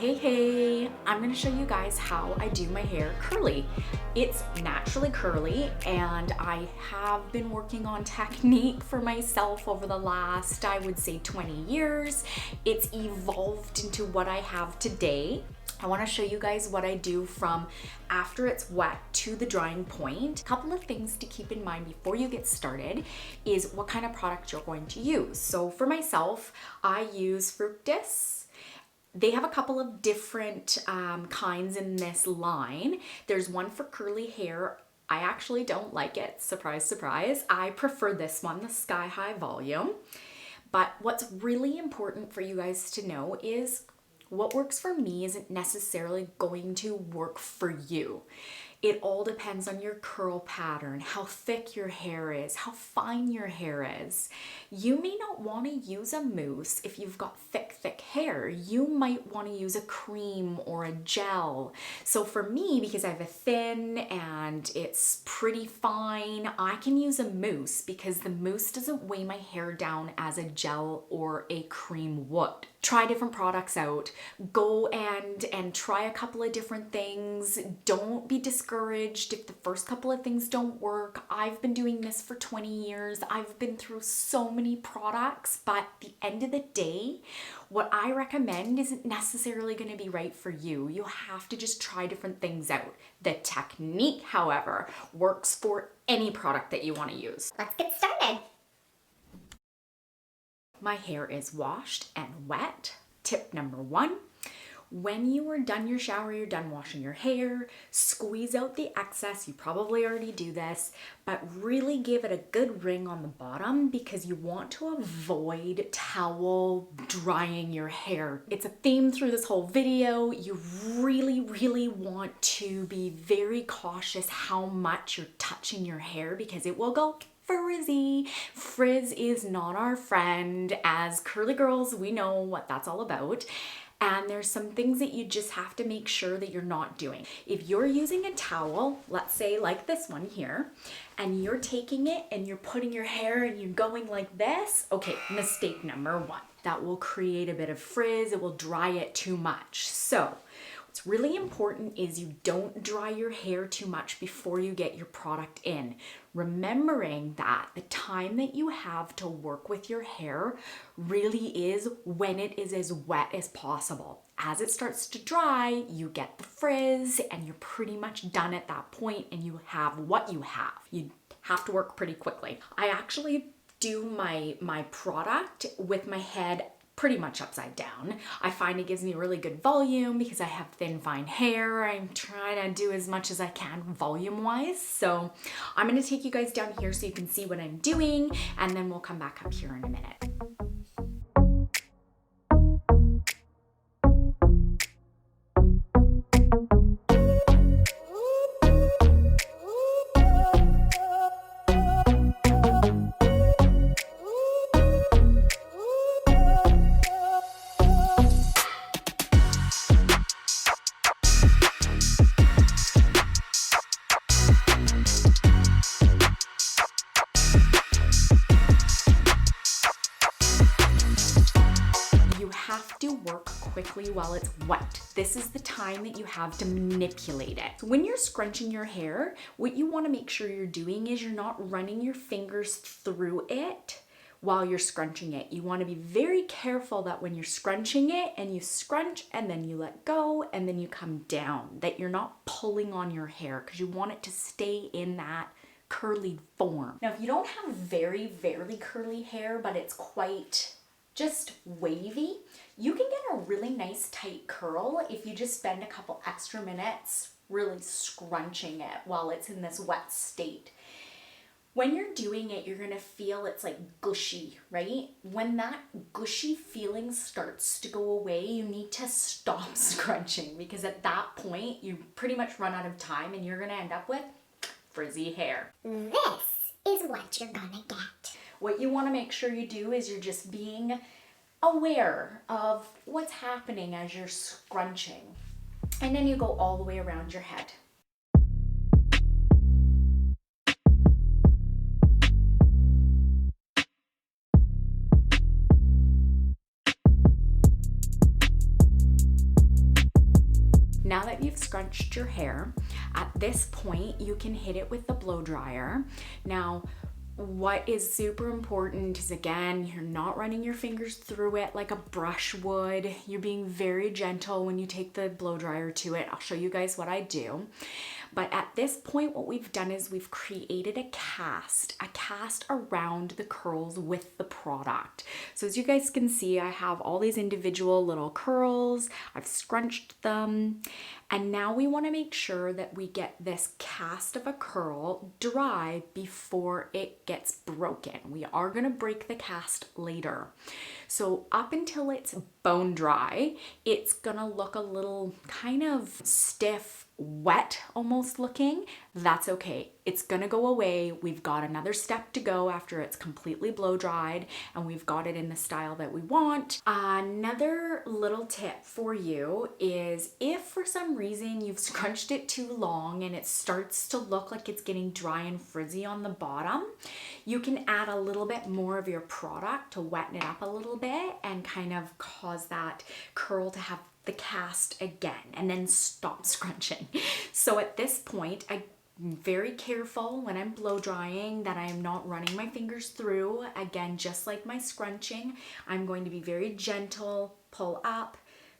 Hey, I'm gonna show you guys how I do my hair curly. It's naturally curly and I have been working on technique for myself over the last, I would say 20 years. It's evolved into what I have today. I wanna show you guys what I do from after it's wet to the drying point. A couple of things to keep in mind before you get started is what kind of product you're going to use. So for myself, I use Fructis. They have a couple of different kinds in this line. There's one for curly hair. I actually don't like it, surprise, surprise. I prefer this one, the Sky High Volume. But what's really important for you guys to know is what works for me isn't necessarily going to work for you. It all depends on your curl pattern, how thick your hair is, how fine your hair is. You may not want to use a mousse if you've got thick hair. You might want to use a cream or a gel. So for me, because I have a thin and it's pretty fine, I can use a mousse because the mousse doesn't weigh my hair down as a gel or a cream would. Try different products out. Go and try a couple of different things. Don't be discouraged if the first couple of things don't work. I've been doing this for 20 years. I've been through so many products, but at the end of the day, what I recommend isn't necessarily going to be right for you. You have to just try different things out. The technique, however, works for any product that you want to use. Let's get started. My hair is washed and wet. Tip number 1, when you are done your shower, you're done washing your hair, squeeze out the excess. You probably already do this, but really give it a good wring on the bottom because you want to avoid towel drying your hair. It's a theme through this whole video. You really want to be very cautious how much you're touching your hair because it will go frizzy. Frizz is not our friend. As curly girls, we know what that's all about. And there's some things that you just have to make sure that you're not doing. If you're using a towel, let's say like this one here, and you're taking it and you're putting your hair and you're going like this, okay, mistake number 1. That will create a bit of frizz. It will dry it too much. So what's really important is you don't dry your hair too much before you get your product in. Remembering that the time that you have to work with your hair really is when it is as wet as possible. As it starts to dry, you get the frizz and you're pretty much done at that point and you have what you have. You have to work pretty quickly. I actually do my product with my head pretty much upside down. I find it gives me really good volume because I have thin, fine hair. I'm trying to do as much as I can volume-wise. So I'm gonna take you guys down here so you can see what I'm doing, and then we'll come back up here in a minute. Have to work quickly while it's wet. This is the time that you have to manipulate it. So when you're scrunching your hair, what you want to make sure you're doing is you're not running your fingers through it while you're scrunching it. You want to be very careful that when you're scrunching it and you scrunch and then you let go and then you come down, that you're not pulling on your hair because you want it to stay in that curly form. Now, if you don't have very curly hair, but it's quite just wavy, you can get a really nice tight curl if you just spend a couple extra minutes really scrunching it while it's in this wet state. When you're doing it, you're gonna feel it's like gushy, right? When that gushy feeling starts to go away, you need to stop scrunching because at that point, you pretty much run out of time and you're gonna end up with frizzy hair. This is what you're gonna get. What you want to make sure you do is you're just being aware of what's happening as you're scrunching. And then you go all the way around your head. Now that you've scrunched your hair, at this point, you can hit it with the blow dryer. Now, what is super important is, again, you're not running your fingers through it like a brush would. You're being very gentle when you take the blow dryer to it. I'll show you guys what I do. But at this point, what we've done is we've created a cast around the curls with the product. So as you guys can see, I have all these individual little curls. I've scrunched them. And now we want to make sure that we get this cast of a curl dry before it gets broken. We are going to break the cast later. So up until it's bone dry, it's going to look a little kind of stiff, wet almost looking. That's okay. It's gonna go away. We've got another step to go after it's completely blow dried and we've got it in the style that we want. Another little tip for you is if for some reason you've scrunched it too long and it starts to look like it's getting dry and frizzy on the bottom, you can add a little bit more of your product to weten it up a little bit and kind of cause that curl to have the cast again and then stop scrunching. So at this point, I'm very careful when I'm blow drying that I am not running my fingers through. Again, just like my scrunching, I'm going to be very gentle, pull up,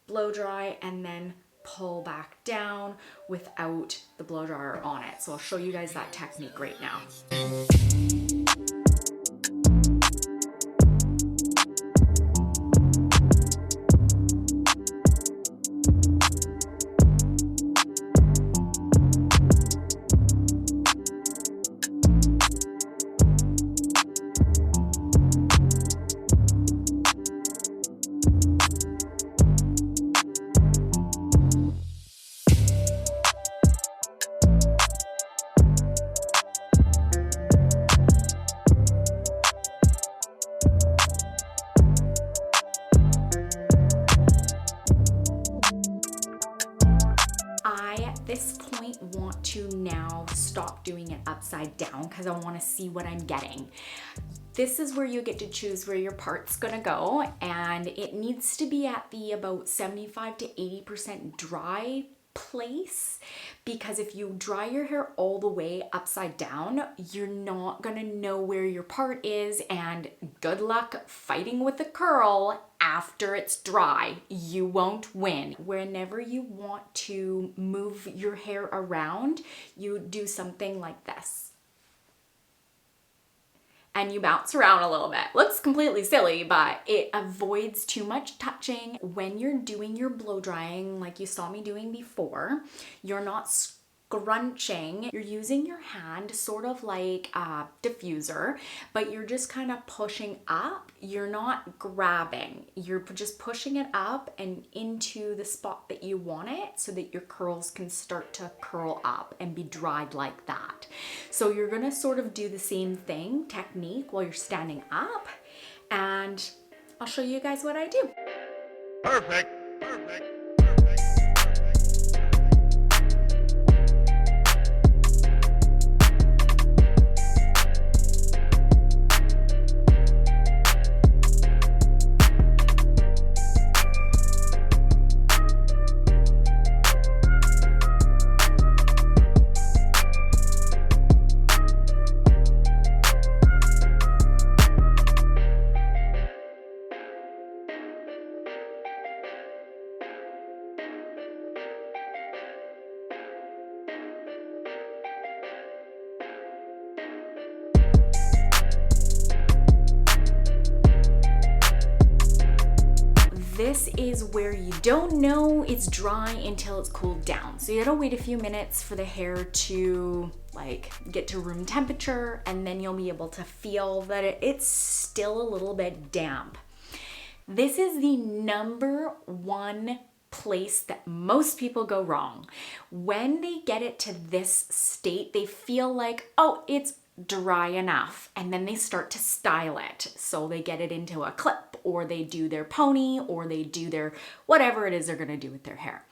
blow dry, and then pull back down without the blow dryer on it. So I'll show you guys that technique right now. At this point want to now stop doing it upside down because I want to see what I'm getting. This is where you get to choose where your part's gonna go, and it needs to be at the about 75 to 80% dry place, because if you dry your hair all the way upside down, you're not gonna know where your part is, and good luck fighting with a curl after it's dry. You won't win. Whenever you want to move your hair around, you do something like this. And you bounce around a little bit. Looks completely silly, but it avoids too much touching. When you're doing your blow drying, like you saw me doing before, you're not scrunching. You're using your hand sort of like a diffuser, but you're just kind of pushing up. You're not grabbing. You're just pushing it up and into the spot that you want it so that your curls can start to curl up and be dried like that. So you're gonna sort of do the same technique while you're standing up, and I'll show you guys what I do. Perfect, perfect. This is where you don't know it's dry until it's cooled down. So you gotta wait a few minutes for the hair to get to room temperature, and then you'll be able to feel that it's still a little bit damp. This is the number one place that most people go wrong. When they get it to this state, they feel like, oh, it's dry enough, and then they start to style it. So they get it into a clip, or they do their pony, or they do their whatever it is they're gonna do with their hair.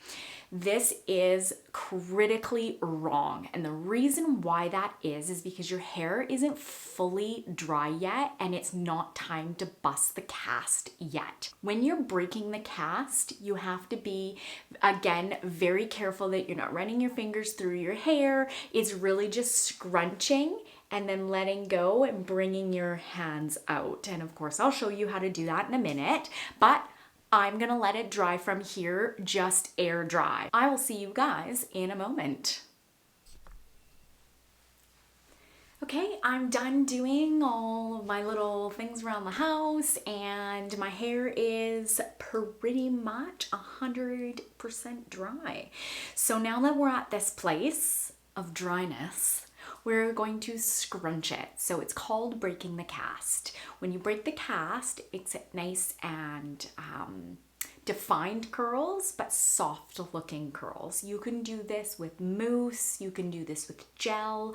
This is critically wrong. And the reason why that is because your hair isn't fully dry yet and it's not time to bust the cast yet. When you're breaking the cast, you have to be, again, very careful that you're not running your fingers through your hair. It's really just scrunching and then letting go and bringing your hands out. And of course, I'll show you how to do that in a minute, but I'm gonna let it dry from here, just air dry. I will see you guys in a moment. Okay, I'm done doing all of my little things around the house and my hair is pretty much 100% dry. So now that we're at this place of dryness, we're going to scrunch it. So it's called breaking the cast. When you break the cast, it's nice and defined curls, but soft looking curls. You can do this with mousse, you can do this with gel.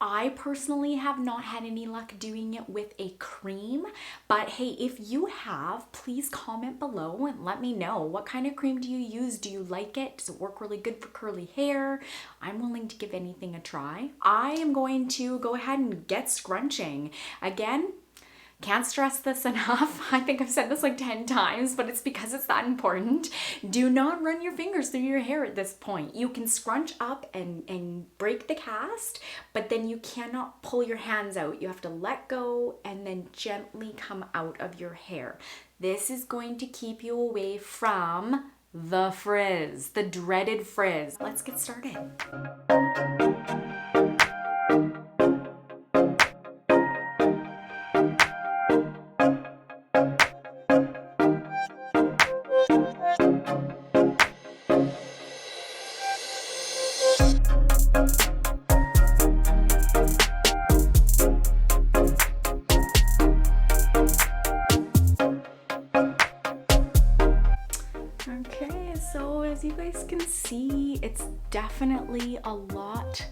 I personally have not had any luck doing it with a cream, but hey, if you have, please comment below and let me know. What kind of cream do you use? Do you like it? Does it work really good for curly hair? I'm willing to give anything a try. I am going to go ahead and get scrunching. Again, can't stress this enough. I think I've said this like 10 times, but it's because it's that important. Do not run your fingers through your hair at this point. You can scrunch up and break the cast, but then you cannot pull your hands out. You have to let go and then gently come out of your hair. This is going to keep you away from the frizz, the dreaded frizz. Let's get started. Okay, so as you guys can see, it's definitely a lot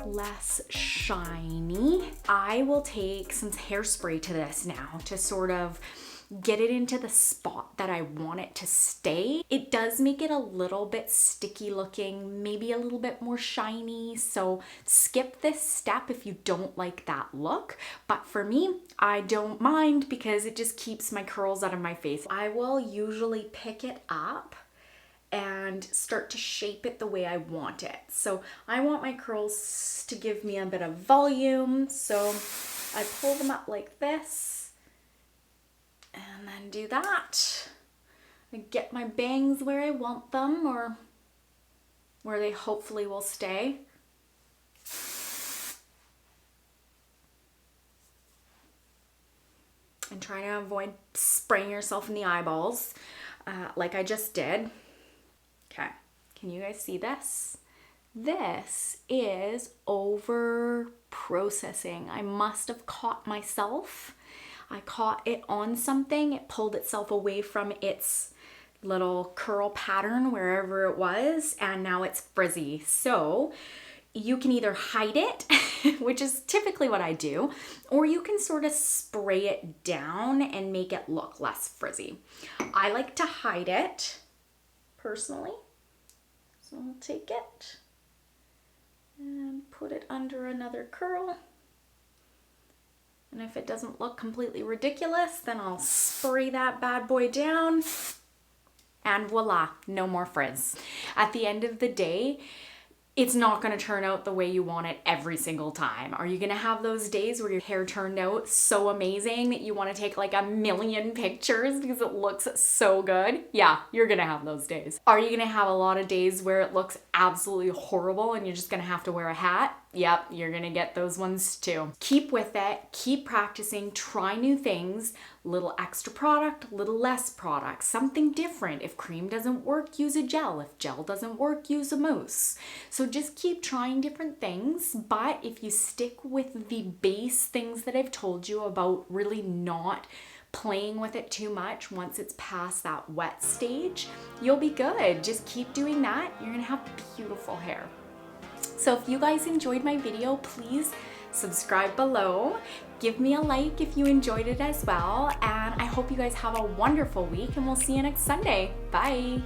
less shiny. I will take some hairspray to this now to sort of get it into the spot that I want it to stay. It does make it a little bit sticky looking, maybe a little bit more shiny, so skip this step if you don't like that look. But for me, I don't mind because it just keeps my curls out of my face. I will usually pick it up and start to shape it the way I want it. So I want my curls to give me a bit of volume, so I pull them up like this. And then do that. I get my bangs where I want them or where they hopefully will stay. And try to avoid spraying yourself in the eyeballs like I just did. Okay, can you guys see this? This is over processing. I must have caught myself. I caught it on something, it pulled itself away from its little curl pattern wherever it was, and now it's frizzy. So you can either hide it, which is typically what I do, or you can sort of spray it down and make it look less frizzy. I like to hide it personally. So I'll take it and put it under another curl. And if it doesn't look completely ridiculous, then I'll spray that bad boy down and voila, no more frizz. At the end of the day, it's not going to turn out the way you want it every single time. Are you going to have those days where your hair turned out so amazing that you want to take like a million pictures because it looks so good? Yeah, you're going to have those days. Are you going to have a lot of days where it looks absolutely horrible and you're just going to have to wear a hat? Yep, you're gonna get those ones too. Keep with it, keep practicing, try new things, little extra product, little less product, something different. If cream doesn't work, use a gel. If gel doesn't work, use a mousse. So just keep trying different things, but if you stick with the base things that I've told you about really not playing with it too much once it's past that wet stage, you'll be good. Just keep doing that. You're gonna have beautiful hair. So if you guys enjoyed my video, please subscribe below. Give me a like if you enjoyed it as well. And I hope you guys have a wonderful week and we'll see you next Sunday. Bye.